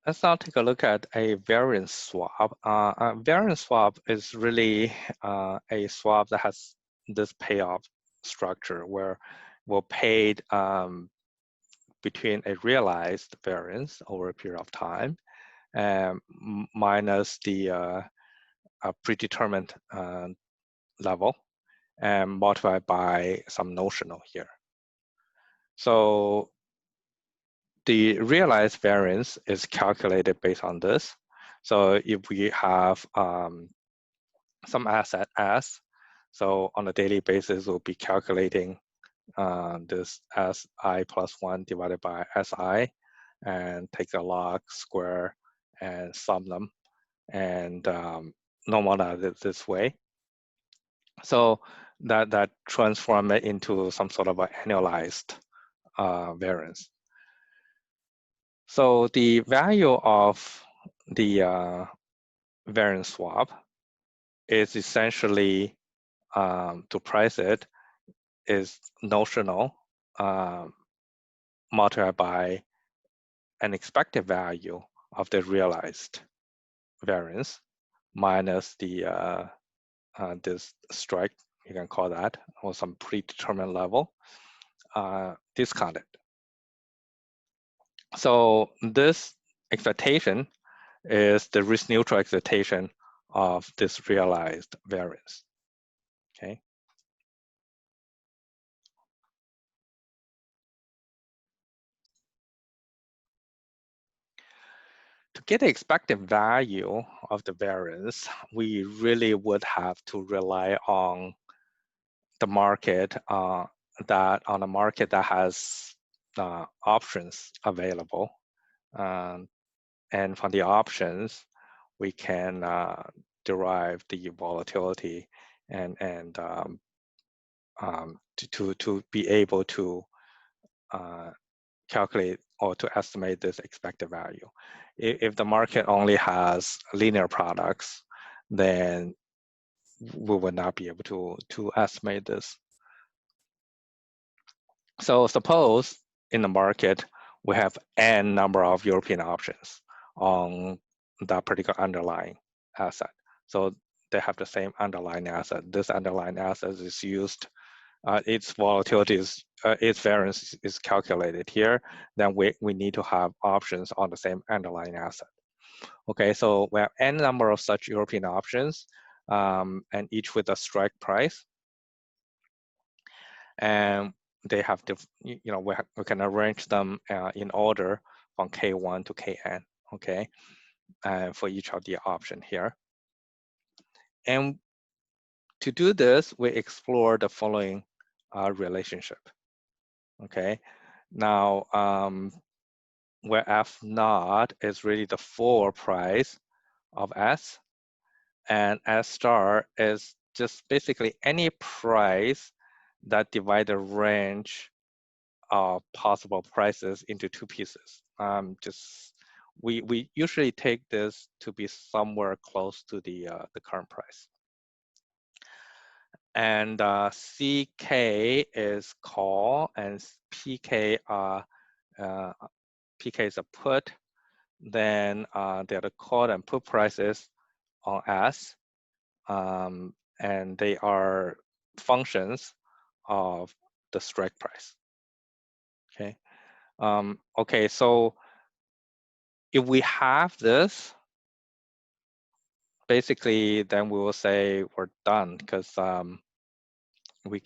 Let's now take a look at a variance swap. A variance swap is really a swap that has this payoff structure where we'll pay between a realized variance over a period of time minus the predetermined level and multiplied by some notional here. So the realized variance is calculated based on this. So if we have some asset S, so on a daily basis, we'll be calculating this Si plus 1 divided by Si and take the log square and sum them and normalize it this way. So that transform it into some sort of an annualized variance. So the value of the variance swap is essentially to price it is notional multiplied by an expected value of the realized variance minus the this strike, you can call that, or some predetermined level discounted. So this expectation is the risk neutral expectation of this realized variance. Okay. To get the expected value of the variance, we really would have to rely on the market that has options available, and from the options we can derive the volatility and to be able to calculate or to estimate this expected value. If the market only has linear products, then we would not be able to estimate this. So suppose in the market, we have n number of European options on that particular underlying asset. So they have the same underlying asset. This underlying asset is used, its volatility is, its variance is calculated here. Then we need to have options on the same underlying asset. Okay, so we have n number of such European options, and each with a strike price. And they have to, we can arrange them in order from K1 to Kn, okay, for each of the option here. And to do this, we explore the following relationship, okay? Now, where F naught is really the forward price of S, and S star is just basically any price that divide the range of possible prices into two pieces. We usually take this to be somewhere close to the current price. And CK is call, and PK is a put. Then there are the call and put prices on S, and they are functions of the strike price. Okay. Okay, so if we have this, basically, then we will say we're done, because we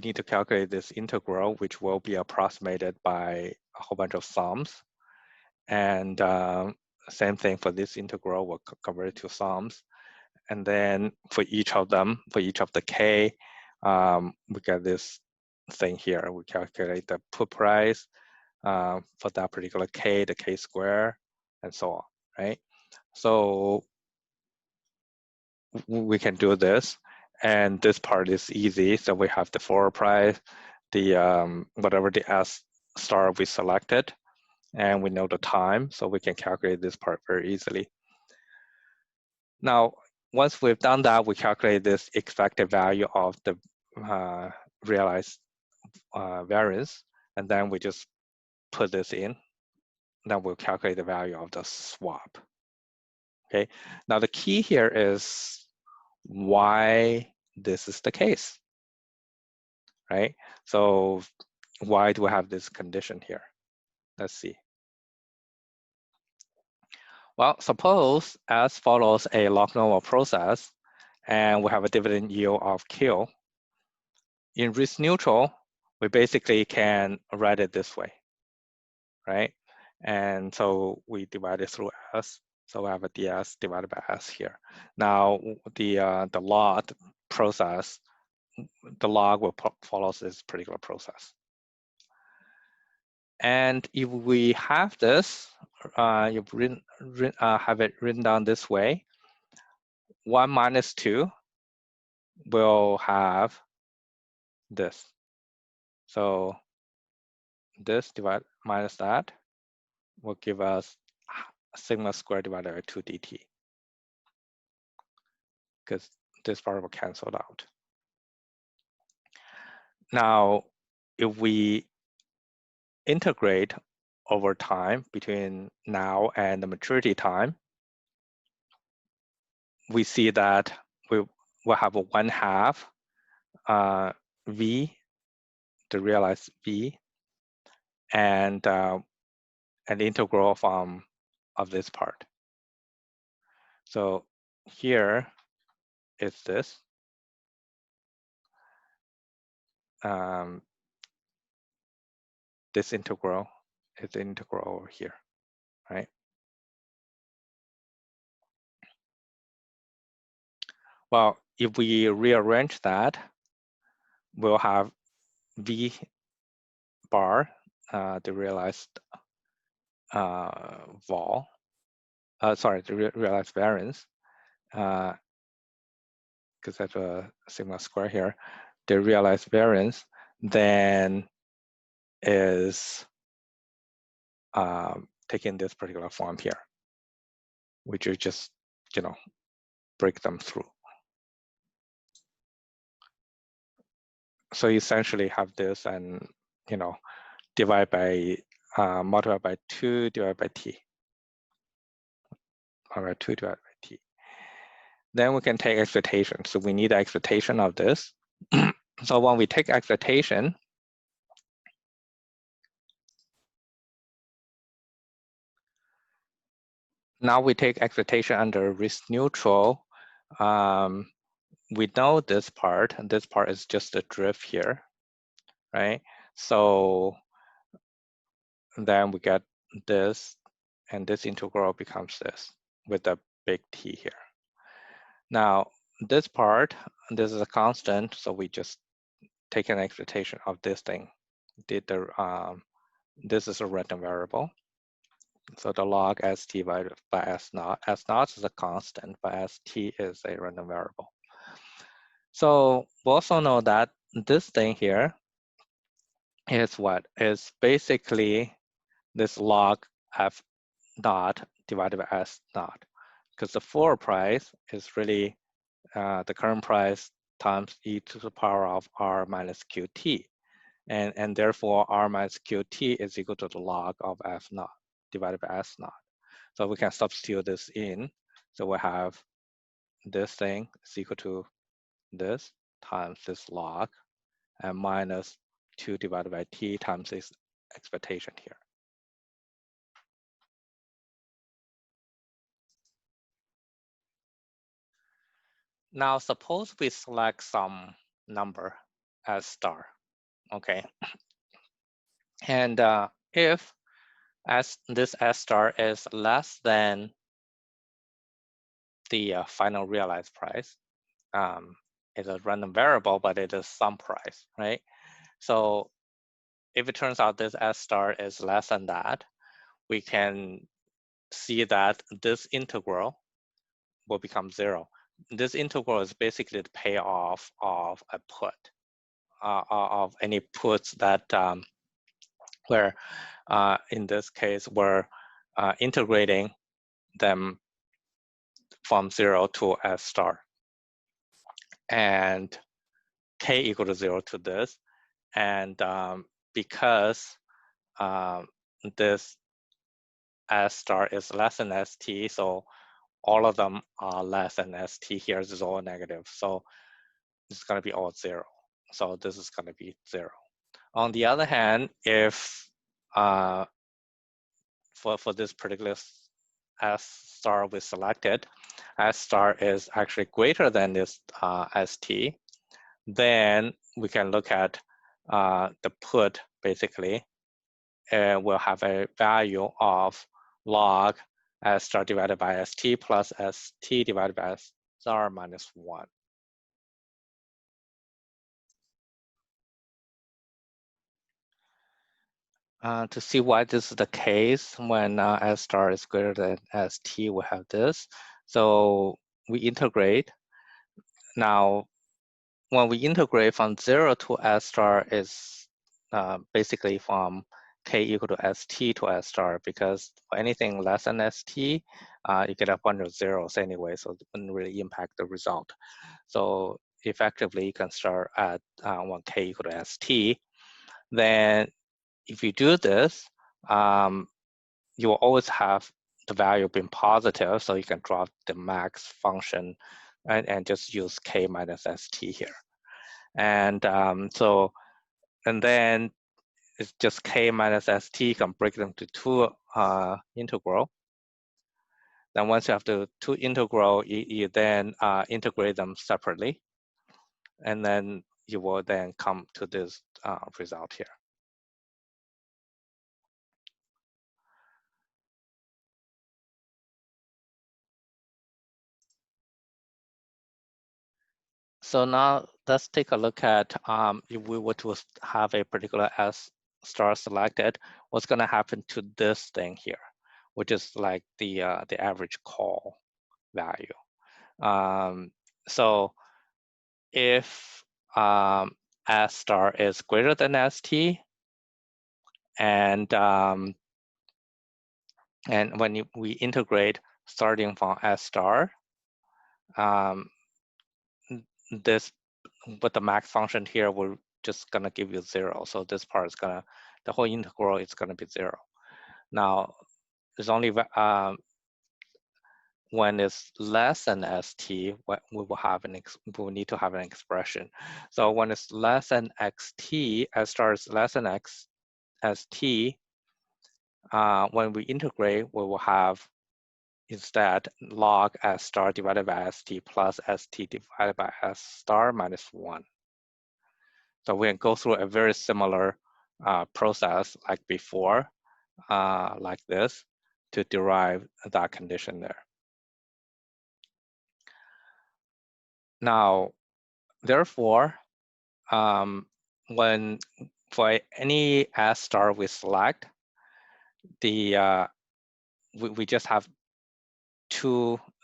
need to calculate this integral, which will be approximated by a whole bunch of sums. And same thing for this integral, we'll convert it to sums. And then for each of them, for each of the K, we get this thing here. We calculate the put price for that particular K, the K square, and so on, right? So we can do this, and this part is easy. So we have the forward price, the whatever the S star we selected, and we know the time, so we can calculate this part very easily. Now, once we've done that, we calculate this expected value of the realized variance, and then we just put this in then we'll calculate the value of the swap. Okay, now the key here is why this is the case, right? So why do we have this condition here? Let's see. Well, suppose S follows a log normal process and we have a dividend yield of Q. In risk neutral, we basically can write it this way, right? And so we divide it through S. So we have a ds divided by S here. Now the log process, the log will follow this particular process. And if we have this, you have it written down this way, 1 minus 2 will have this. So this divided minus that will give us sigma squared divided by 2 dt, because this part will cancel out. Now, if we integrate over time between now and the maturity time, we see that we will have a 1/2 v, the realized v, and an integral of this part. So here is this. This integral is the integral over here, right? Well, if we rearrange that, we'll have v bar, the realized vol, the realized variance, because that's a sigma square here. The realized variance then is taking this particular form here, which you just, break them through. So you essentially have this and, divide by, multiply by 2 divided by t. Or 2 divided by t. Then we can take expectation. So we need the expectation of this. So when we take expectation, now we take expectation under risk neutral. We know this part, and this part is just a drift here, right? So then we get this, and this integral becomes this with a big T here. Now, this part, this is a constant, so we just take an expectation of this thing. This is a random variable. So the log st divided by s naught. S naught is a constant, but st is a random variable. So we also know that this thing here is what? Is basically this log f naught divided by s naught. Because the floor price is really the current price times e to the power of r minus qt. And therefore, r minus qt is equal to the log of f naught divided by s naught. So we can substitute this in. So we have this thing is equal to this times this log and minus 2 divided by t times this expectation here. Now, suppose we select some number as star, okay? And if this S star is less than the final realized price, it's a random variable, but it is some price, right? So if it turns out this S star is less than that, we can see that this integral will become 0. This integral is basically the payoff of a put, of any puts that where in this case we're integrating them from 0 to S star. And k equal to 0 to this. And because this S star is less than ST, so all of them are less than ST. Here is all negative, so it's going to be all 0. So this is going to be 0. On the other hand, if for this particular S star we selected, S star is actually greater than this ST, then we can look at the put basically. Will have a value of log S star divided by ST plus ST divided by S star minus 1. To see why this is the case, when S star is greater than ST, we have this. So we integrate. Now, when we integrate from 0 to S star is basically from k equal to ST to S star, because for anything less than ST, you get a bunch of zeros anyway, so it wouldn't really impact the result. So effectively, you can start at when k equal to ST. Then if you do this, you will always have the value being positive, so you can drop the max function and just use k minus ST here. And and then it's just k minus st. You can break them to two integral. Then once you have the two integral, you then integrate them separately, and then you will then come to this result here. So now let's take a look at if we were to have a particular S star selected, what's going to happen to this thing here, which is like the average call value. So if S star is greater than ST, and when we integrate starting from S star, this with the max function here, we're just gonna give you 0. So this part is gonna, the whole integral is gonna be 0. Now, there's only when it's less than st, we will have we will need to have an expression. So when it's less than xt, S star is less than st, when we integrate, we will have instead log S star divided by st plus st divided by S star minus 1. So we can go through a very similar process like before, like this, to derive that condition there. Now, therefore, when for any S star we select, the we just have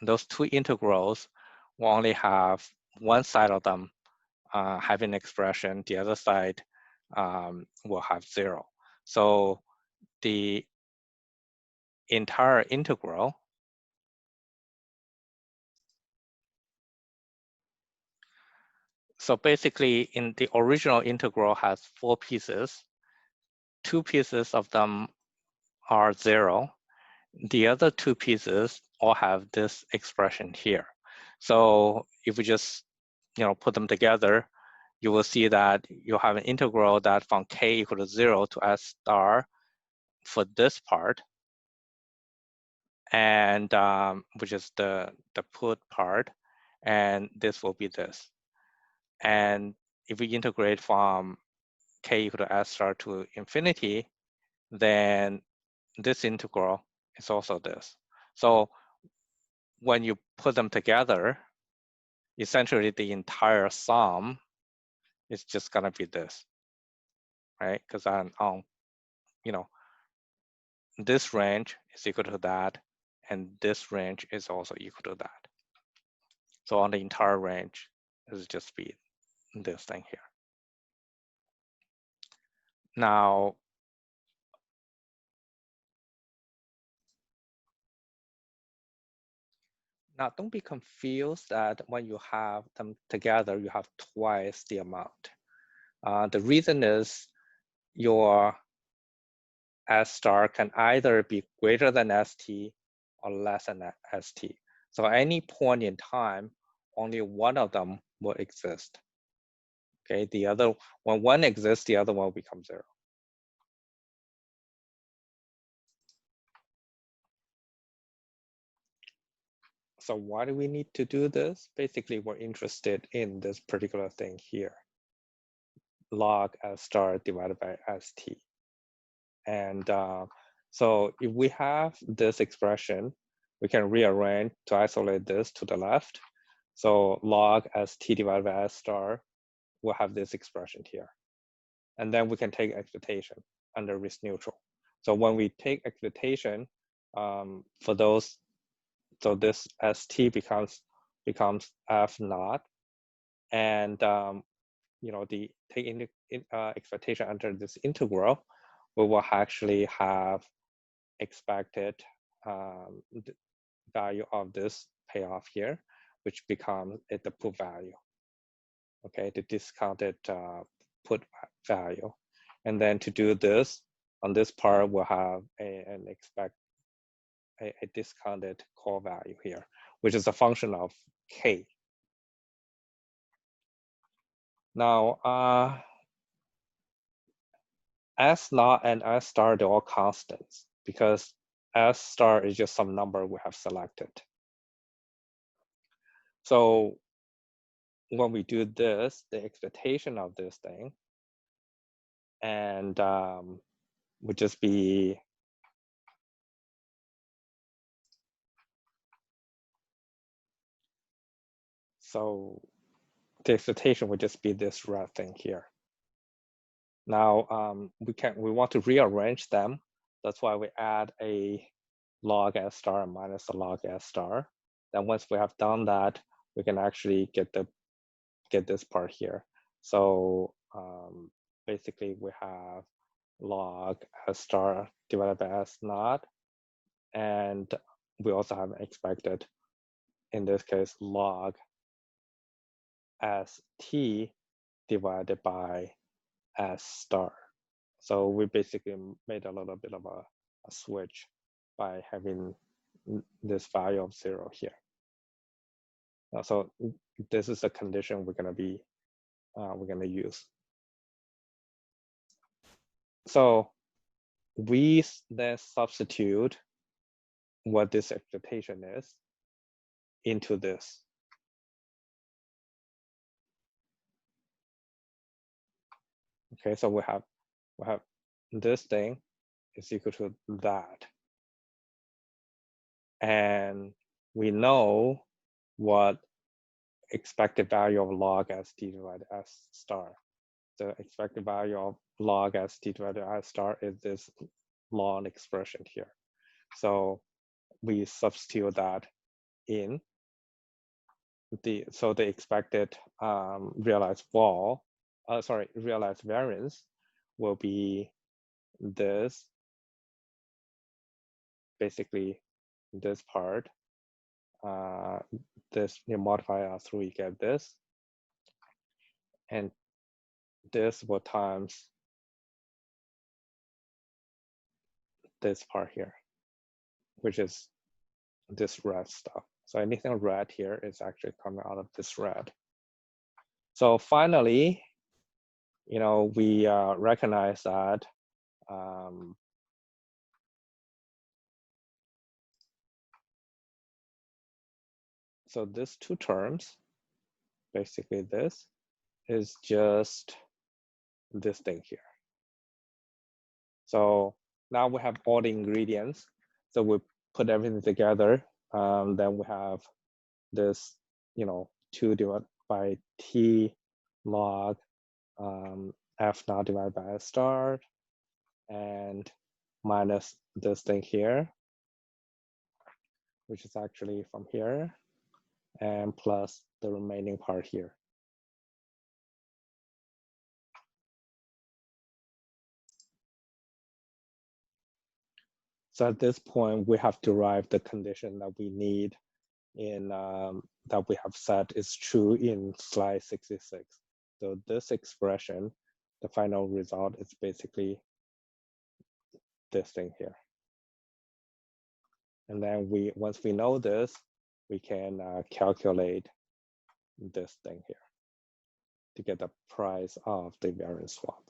those two integrals will only have one side of them having expression, the other side will have 0. So the entire integral so basically in the original integral has 4 pieces. 2 pieces of them are 0. The other 2 pieces all have this expression here. So if we just put them together, you will see that you have an integral that from k equal to 0 to S star for this part, and which is the put part, and this will be this. And if we integrate from k equal to S star to infinity, then this integral is also this. So when you put them together, essentially the entire sum is just gonna be this, right? Because on this range is equal to that, and this range is also equal to that. So on the entire range, is just be this thing here. Now, don't be confused that when you have them together, you have twice the amount. The reason is your S star can either be greater than ST or less than ST. So at any point in time, only one of them will exist. Okay, the other, when one exists, the other one will become 0. So why do we need to do this? Basically, we're interested in this particular thing here, log S star divided by ST. And so if we have this expression, we can rearrange to isolate this to the left. So log ST divided by S star will have this expression here. And then we can take expectation under risk neutral. So when we take expectation for those, so this ST becomes F naught. And the take into expectation under this integral, we will actually have expected value of this payoff here, which becomes the put value. Okay, the discounted put value. And then to do this, on this part, we'll have a discounted call value here, which is a function of K. Now, S naught and S star, they're all constants because S star is just some number we have selected. So when we do this, the expectation of this thing and would just be so the expectation would just be this red thing here. Now we want to rearrange them. That's why we add a log S star minus a log S star. Then once we have done that, we can actually get this part here. So basically we have log S star divided by S naught. And we also have expected, in this case, log ST divided by S star. So we basically made a little bit of a switch by having this value of 0 here. So this is the condition we're gonna use. So we then substitute what this expectation is into this. Okay, so we have this thing is equal to that. And we know what expected value of log ST divided S star. The expected value of log ST divided S star is this long expression here. So we substitute that in the expected realized variance will be this, basically this part. This you multiply out through, you get this, and this will times this part here, which is this red stuff. So anything red here is actually coming out of this red. So finally, we recognize that so these two terms, basically this, is just this thing here. So now we have all the ingredients. So we put everything together. Then we have this, 2 divided by T log F naught divided by S star, and minus this thing here, which is actually from here, and plus the remaining part here. So at this point, we have derived the condition that we need in that we have said is true in slide 66. So this expression, the final result is basically this thing here. And then once we know this, we can calculate this thing here to get the price of the variance swap.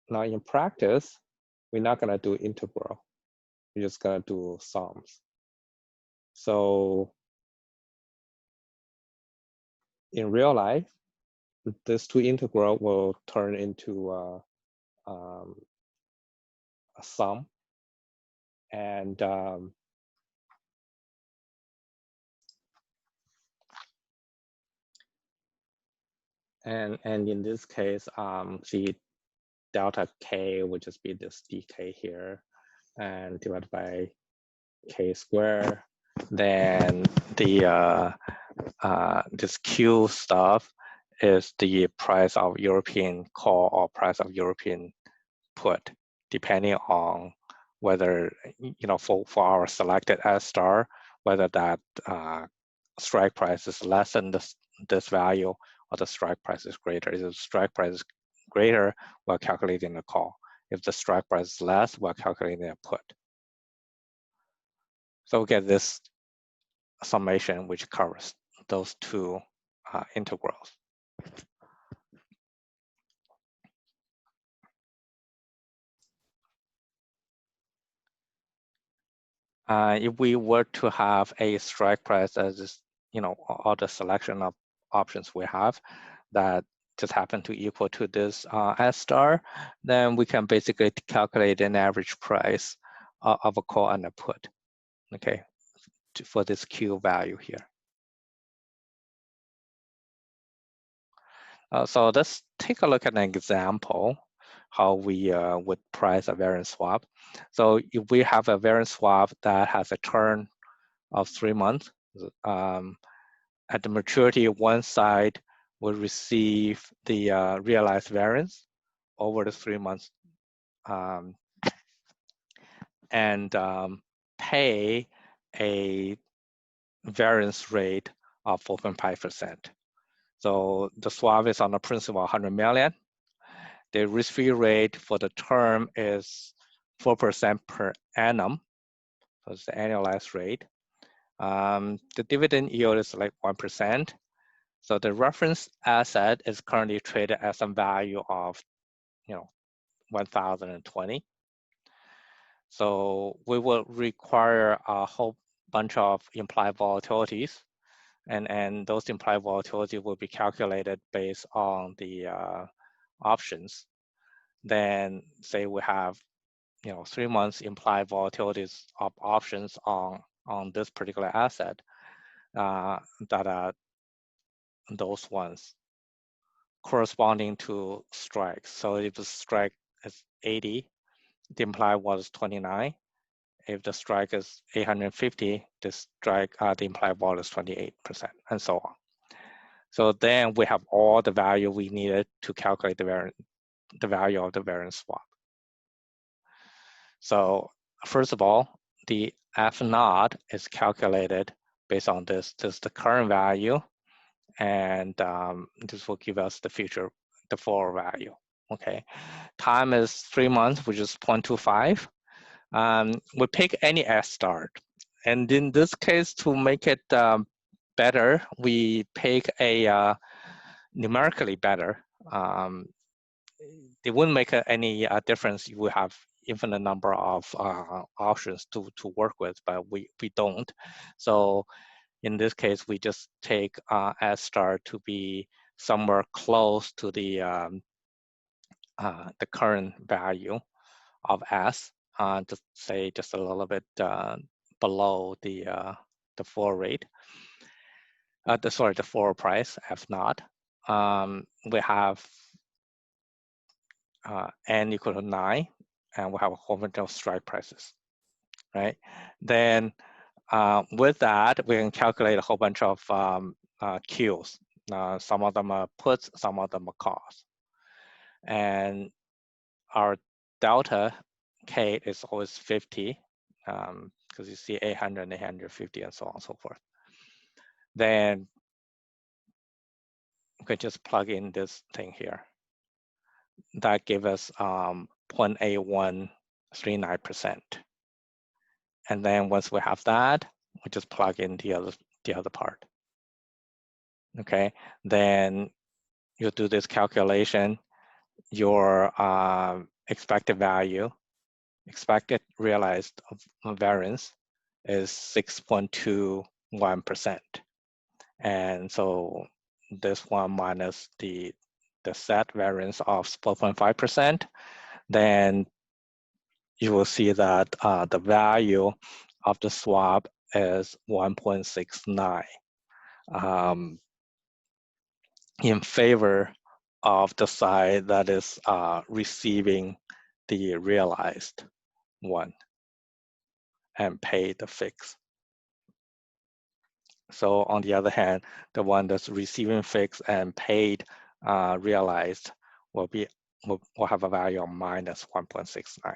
Now in practice, we're not gonna do integral. We're just gonna do sums. So in real life, this two integral will turn into a sum. And in this case, the delta k would just be this dk here, and divided by k squared. Then the this q stuff is the price of European call or price of European put, depending on whether, for our selected S star, whether that strike price is less than this value or the strike price is greater. If the strike price is greater, we're calculating the call. If the strike price is less, we're calculating the put. So we get this summation which covers those two integrals. If we were to have a strike price as is, all the selection of options we have that just happen to equal to this S star, then we can basically calculate an average price of a call and a put, okay, for this Q value here. So let's take a look at an example how we would price a variance swap. So if we have a variance swap that has a term of 3 months, at the maturity, one side will receive the realized variance over the 3 months and pay a variance rate of 4.5%. So the swap is on the principal 100 million. The risk-free rate for the term is 4% per annum. So it's the annualized rate. The dividend yield is like 1%. So the reference asset is currently traded at some value of, 1,020. So we will require a whole bunch of implied volatilities, and those implied volatility will be calculated based on the options. Then say we have 3 months implied volatilities of options on this particular asset that are those ones corresponding to strikes. So if the strike is 80, the implied was 29. If the strike is 850, the strike the implied vol is 28%, and so on. So then we have all the value we needed to calculate the value of the variance swap. So first of all, the F naught is calculated based on this. This is the current value, and this will give us the forward value. Okay, time is 3 months, which is 0.25. We pick any S start, and in this case, to make it better, we pick a numerically better. It wouldn't make any difference. You will have infinite number of options to work with, but we don't. So in this case, we just take S star to be somewhere close to the current value of S, just say just a little bit below the forward rate. The forward price F naught. We have n equal to 9, and we have a whole bunch of strike prices, right? Then with that, we can calculate a whole bunch of Qs. Some of them are puts, some of them are calls. And our delta K is always 50, because you see 800, 850, and so on and so forth. Then we can just plug in this thing here. that gives us 0.8139%. And then once we have that, we just plug in the other part. Okay, then you do this calculation, your expected value, expected realized variance is 6.21%. And so this one minus the set variance of 4.5%, then you will see that the value of the swap is 1.69 in favor of the side that is receiving the realized one and pay the fix. So on the other hand, the one that's receiving fixed and paid realized will have a value of minus 1.69.